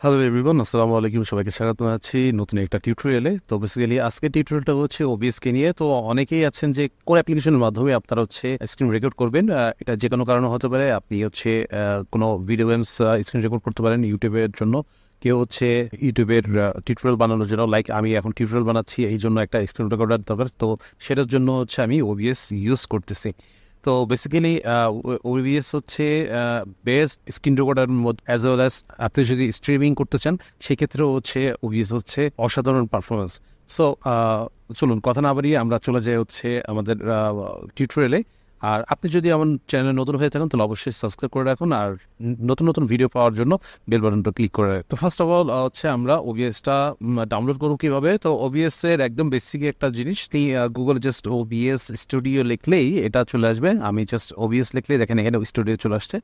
Hello everyone, আসসালামু আলাইকুম। সবাইকে স্বাগত জানাচ্ছি নতুন একটা টিউটোরিয়ালে। তো বেসিক্যালি আজকের টিউটোরিয়ালটা হচ্ছে ওবিএসকে নিয়ে। তো অনেকেই আছেন যে কোন অ্যাপ্লিকেশনের মাধ্যমে আপনারা হচ্ছে স্ক্রিন রেকর্ড করবেন। এটা যে কোনো কারণে হতে পারে। আপনি হচ্ছে কোনো ভিডিও গেমস স্ক্রিন রেকর্ড করতে পারেন ইউটিউবের জন্য। কেউ হচ্ছে ইউটিউবের টিউটোরিয়াল বানানোর জন্য, লাইক আমি এখন টিউটোরিয়াল বানাচ্ছি, এই জন্য একটা স্ক্রিন রেকর্ডার দরকার। তো সেটার জন্য হচ্ছে আমি ওবিএস ইউজ করতেছি। তো বেসিক্যালি ওবিএস হচ্ছে বেস্ট স্ক্রিন রেকর্ডার মধ্যে, অ্যাজ ওয়েল অ্যাজ আপনি যদি স্ট্রিমিং করতে চান সেক্ষেত্রেও হচ্ছে ওবিএস হচ্ছে অসাধারণ পারফরমেন্স। সো চলুন কথা না বাড়িয়ে আমরা চলে যাই হচ্ছে আমাদের টিউটোরিয়ালে। আর আপনি যদি আমার চ্যানেলে নতুন হয়ে থাকেন তাহলে অবশ্যই সাবস্ক্রাইব করে রাখুন, আর নতুন নতুন ভিডিও পাওয়ার জন্য বেল বাটনটা ক্লিক করে রাখুন। তো ফার্স্ট অফ অল হচ্ছে আমরা ওবিএসটা ডাউনলোড করব কীভাবে। তো ওবিএস এর একদম বেসিক একটা জিনিস, গুগল জাস্ট ওবিএস স্টুডিও লিখলেই এটা চলে আসবে। আমি জাস্ট ওবিএস লিখলেই দেখেন এখানে স্টুডিও চলে আসছে।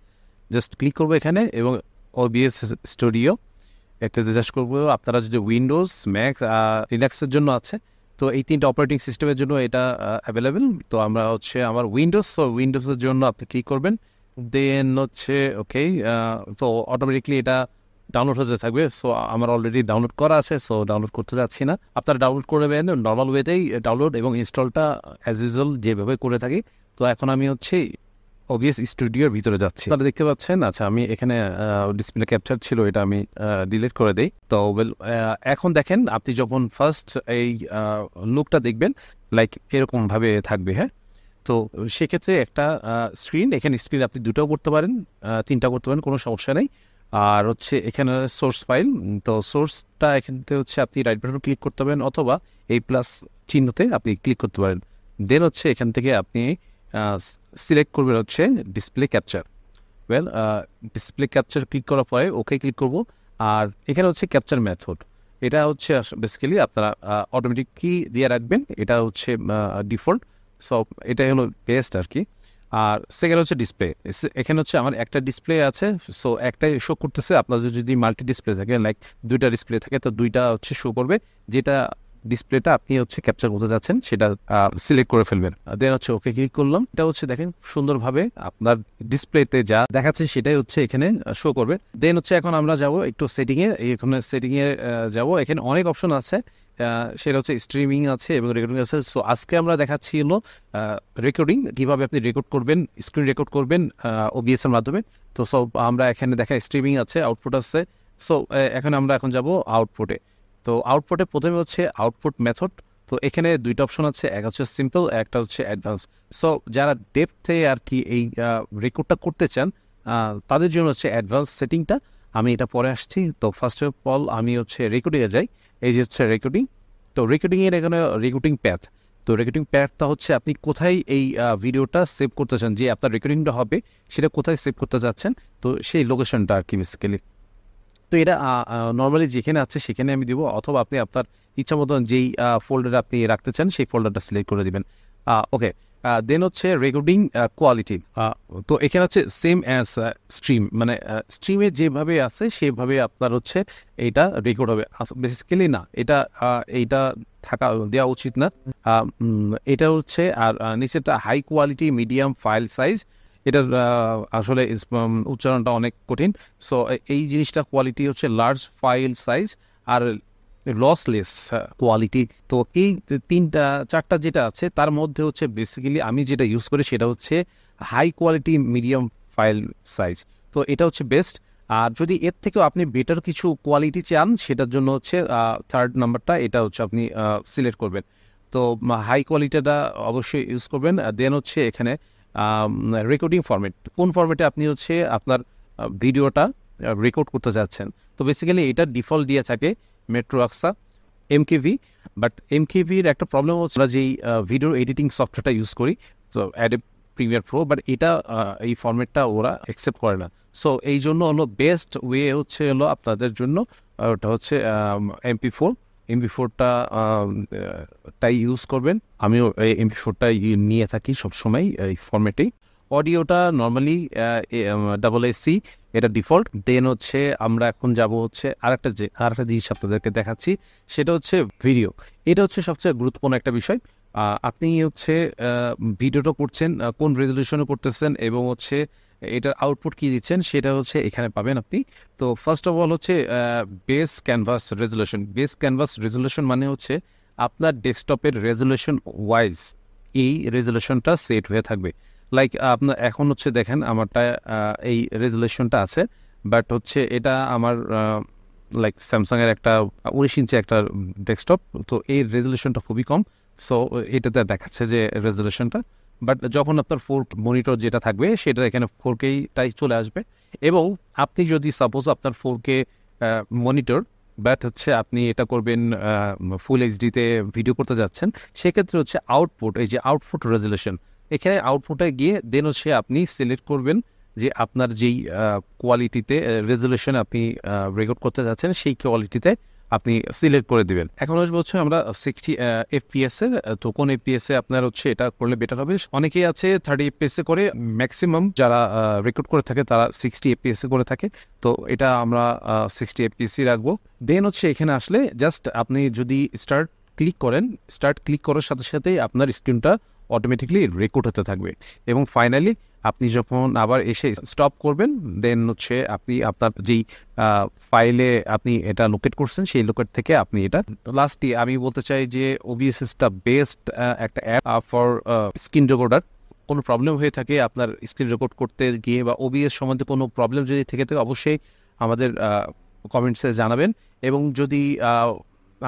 জাস্ট ক্লিক করবো এখানে এবং ওবিএস স্টুডিও একটা জাস্ট করবো। আপনারা যদি উইন্ডোজ, ম্যাক, লিনাক্সের জন্য আছে, তো এই তিনটা অপারেটিং সিস্টেমের জন্য এটা অ্যাভেলেবেল। তো আমরা হচ্ছে আমার উইন্ডোজ, সো উইন্ডোজের জন্য আপনি ক্লিক করবেন, দেন হচ্ছে ওকে। তো অটোমেটিকলি এটা ডাউনলোড হতে থাকবে। সো আমার অলরেডি ডাউনলোড করা আছে, সো ডাউনলোড করতে যাচ্ছি না। আপনারা ডাউনলোড করবেন নর্মাল ওয়েতেই ডাউনলোড এবং ইনস্টলটা অ্যাজ ইউজুয়াল যেভাবে করে থাকি। তো এখন আমি হচ্ছে ওবিএস স্টুডিওর ভিতরে যাচ্ছি। আপনারা দেখতে পাচ্ছেন, আচ্ছা আমি এখানে ডিসপ্লে ক্যাপচার ছিল, এটা আমি ডিলিট করে দিই। তো এখন দেখেন আপনি যখন ফার্স্ট এই লুকটা দেখবেন লাইক এরকমভাবে থাকবে। হ্যাঁ, তো সেক্ষেত্রে একটা স্ক্রিন, এখানে স্ক্রিন আপনি দুটাও করতে পারেন, তিনটা করতে পারেন, কোনো সমস্যা নেই। আর হচ্ছে এখানে সোর্স ফাইল, তো সোর্সটা এখান থেকে হচ্ছে আপনি রাইট বাটন ক্লিক করতে পারেন অথবা এই প্লাস চিহ্নতে আপনি ক্লিক করতে পারেন। দেন হচ্ছে এখান থেকে আপনি সিলেক্ট করবেন হচ্ছে display capture. Display capture click করার পরে ওকে ক্লিক করব। আর এখানে হচ্ছে ক্যাপচার মেথড, এটা হচ্ছে বেসিক্যালি আপনারা অটোমেটিকলি দিয়ে রাখবেন, এটা হচ্ছে ডিফল্ট। সো এটাই হলো বেস্ট আর কি। আর সেকেন্ড হচ্ছে ডিসপ্লে। এখানে হচ্ছে আমার একটা ডিসপ্লে আছে, সো একটাই শো করতেছে। আপনাদের যদি মাল্টি ডিসপ্লে থাকে, লাইক দুইটা ডিসপ্লে থাকে, তো দুইটা হচ্ছে শো করবে। যেটা ডিসপ্লেটা আপনি হচ্ছে ক্যাপচার করতে যাচ্ছেন সেটা সিলেক্ট করে ফেলবেন। দেন হচ্ছে ওকে ক্লিক করলাম। এটা হচ্ছে দেখেন সুন্দরভাবে আপনার ডিসপ্লেতে যা দেখাচ্ছে সেটাই হচ্ছে এখানে শো করবে। দেন হচ্ছে এখন আমরা যাব একটু সেটিংয়ে। এখানে সেটিংয়ে যাব, এখানে অনেক অপশন আছে। সেটা হচ্ছে স্ট্রিমিং আছে এবং রেকর্ডিং আছে। সো আজকে আমরা দেখাচ্ছি হলো রেকর্ডিং, কীভাবে আপনি রেকর্ড করবেন, স্ক্রিন রেকর্ড করবেন ওবিএস এর মাধ্যমে। তো সব আমরা এখানে দেখা স্ট্রিমিং আছে, আউটপুট আছে। সো এখন আমরা যাব আউটপুটে। তো আউটপুটে প্রথমে হচ্ছে আউটপুট মেথড। তো এখানে দুইটা অপশন আছে, একটা হচ্ছে সিম্পল, একটা হচ্ছে অ্যাডভান্স। সো যারা ডেপথে আর কি এই রেকর্ডটা করতে চান তাদের জন্য হচ্ছে অ্যাডভান্স সেটিংটা। আমি এটা পরে আসছি। তো ফার্স্ট অফ অল আমি হচ্ছে রেকর্ডিংয়ে যাই। এই যে হচ্ছে রেকর্ডিং। তো রেকর্ডিংয়ের এখানে রেকর্ডিং প্যাথ। তো রেকর্ডিং প্যাথটা হচ্ছে আপনি কোথায় এই ভিডিওটা সেভ করতে চান, যে আপনার রেকর্ডিংটা হবে সেটা কোথায় সেভ করতে যাচ্ছেন, তো সেই লোকেশনটা আর কি বেসিক্যালি। তো এটা নর্মালি যেখানে আছে সেখানে আমি দিব, অথবা আপনি আপনার ইচ্ছা মতন যেই ফোল্ডারে আপনি রাখতে চান সেই ফোল্ডারটা সিলেক্ট করে দিবেন। ওকে, দেন হচ্ছে রেকর্ডিং কোয়ালিটি। তো এখানে হচ্ছে সেম অ্যাজ স্ট্রিম, মানে স্ট্রিমে যেভাবে আছে সেভাবে আপনার হচ্ছে এইটা রেকর্ড হবে। বেসিক্যালি না, এইটা থাকা দেওয়া উচিত না। এটা হচ্ছে আর নিচেরটা high quality medium file size. এটার আসলে উচ্চারণটা অনেক কঠিন। সো এই জিনিসটা কোয়ালিটি হচ্ছে লার্জ ফাইল সাইজ আর লসলেস কোয়ালিটি। তো এই তিনটা চারটা যেটা আছে তার মধ্যে হচ্ছে বেসিক্যালি আমি যেটা ইউজ করি সেটা হচ্ছে high quality medium file size. তো এটা হচ্ছে বেস্ট। আর যদি এর থেকেও আপনি বেটার কিছু কোয়ালিটি চান সেটার জন্য হচ্ছে থার্ড নাম্বারটা, এটা হচ্ছে আপনি সিলেক্ট করবেন। তো হাই কোয়ালিটিটা অবশ্যই ইউজ করবেন। দেন হচ্ছে এখানে রেকর্ডিং ফরম্যাট, কোন ফরম্যাটে আপনি হচ্ছে আপনার ভিডিওটা রেকর্ড করতে যাচ্ছেন। তো বেসিক্যালি এটা ডিফল্ট দিয়ে থাকে মেট্রো আকসা এমকেভি। বাট এমকেভির একটা প্রবলেম হচ্ছে আমরা যেই ভিডিও এডিটিং সফটওয়্যারটা ইউজ করি, তো অ্যাডোব প্রিমিয়ার প্রো, বাট এটা এই ফরম্যাটটা ওরা অ্যাকসেপ্ট করে না। সো এই জন্য হলো বেস্ট ওয়ে হচ্ছে হলো আপনাদের জন্য ওটা হচ্ছে এমপি4টা তাই ইউজ করবেন। আমিও এই এমপি4টা নিয়ে থাকি সবসময় এই ফরম্যাটেই। অডিওটা নর্মালি AAC, এটা ডিফল্ট। দেন হচ্ছে আমরা এখন যাব হচ্ছে আরেকটা জিনিস আপনাদেরকে দেখাচ্ছি, সেটা হচ্ছে ভিডিও। এটা হচ্ছে সবচেয়ে গুরুত্বপূর্ণ একটা বিষয়। আপনি হচ্ছে ভিডিওটা করছেন কোন রেজলিউশনে করতেছেন এবং হচ্ছে এটার আউটপুট কি দিচ্ছেন সেটা হচ্ছে এখানে পাবেন আপনি। তো ফার্স্ট অফ অল হচ্ছে বেস ক্যানভাস রেজুলেশন মানে হচ্ছে আপনার ডেস্কটপের রেজুলেশন ওয়াইজ এই রেজুলেশনটা সেট হয়ে থাকবে। লাইক আপনার এখন হচ্ছে দেখেন আমারটা এই রেজুলেশনটা আছে, বাট হচ্ছে এটা আমার লাইক স্যামসাংয়ের একটা 19 ইঞ্চি একটা ডেস্কটপ, তো এই রেজুলেশনটা খুবই কম। সো এটাতে দেখাচ্ছে যে রেজুলেশনটা, বাট যখন আপনার 4 মনিটর যেটা থাকবে সেটা এখানে 4K-টাই চলে আসবে। এবং আপনি যদি সাপোজ আপনার 4K মনিটর, বাট হচ্ছে আপনি এটা করবেন ফুল এইচডিতে ভিডিও করতে যাচ্ছেন, সেক্ষেত্রে হচ্ছে আউটপুট, এই যে আউটপুট রেজুলেশন, এখানে আউটপুটে গিয়ে দেন হচ্ছে আপনি সিলেক্ট করবেন যে আপনার যেই কোয়ালিটিতে রেজুলেশন আপনি রেকর্ড করতে যাচ্ছেন সেই কোয়ালিটিতে আপনি সিলেক্ট করে দিবেন। এখন আসবো হচ্ছে আমরা 60 FPS এর, তো কোন FPS এ আপনার হচ্ছে এটা করলে বেটার হবে। অনেকেই আছে 30 FPS এ করে, ম্যাক্সিমাম যারা রেকর্ড করে থাকে তারা 60 FPS এ করে থাকে, তো এটা আমরা 60 FPS রাখবো। দেন হচ্ছে এখানে আসলে জাস্ট আপনি যদি স্টার্ট ক্লিক করার সাথে সাথেই আপনার স্ক্রিনটা অটোমেটিকলি রেকর্ড হতে থাকবে। এবং ফাইনালি আপনি যখন আবার এসে স্টপ করবেন, দেন হচ্ছে আপনি আপনার যেই ফাইলে আপনি এটা লোকেট করছেন সেই লোকেট থেকে আপনি এটা। লাস্টে আমি বলতে চাই যে ওবিএসটা বেস্ট একটা অ্যাপ ফর স্ক্রিন রেকর্ডার। কোনো প্রবলেম হয়ে থাকে আপনার স্ক্রিন রেকর্ড করতে গিয়ে বা ওবিএস সম্বন্ধে কোনো প্রবলেম যদি থেকে থাকে অবশ্যই আমাদের কমেন্টসে জানাবেন। এবং যদি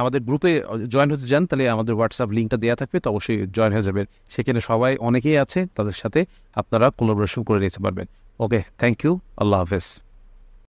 আমাদের গ্রুপে জয়েন হতে চান তাহলে আমাদের হোয়াটসঅ্যাপ লিঙ্কটা দেওয়া থাকবে, তো অবশ্যই জয়েন হয়ে যাবেন। সেখানে সবাই অনেকেই আছে, তাদের সাথে আপনারা কোলাবোরেশন করে নিতে পারবেন। ওকে, থ্যাংক ইউ, আল্লাহ হাফেজ।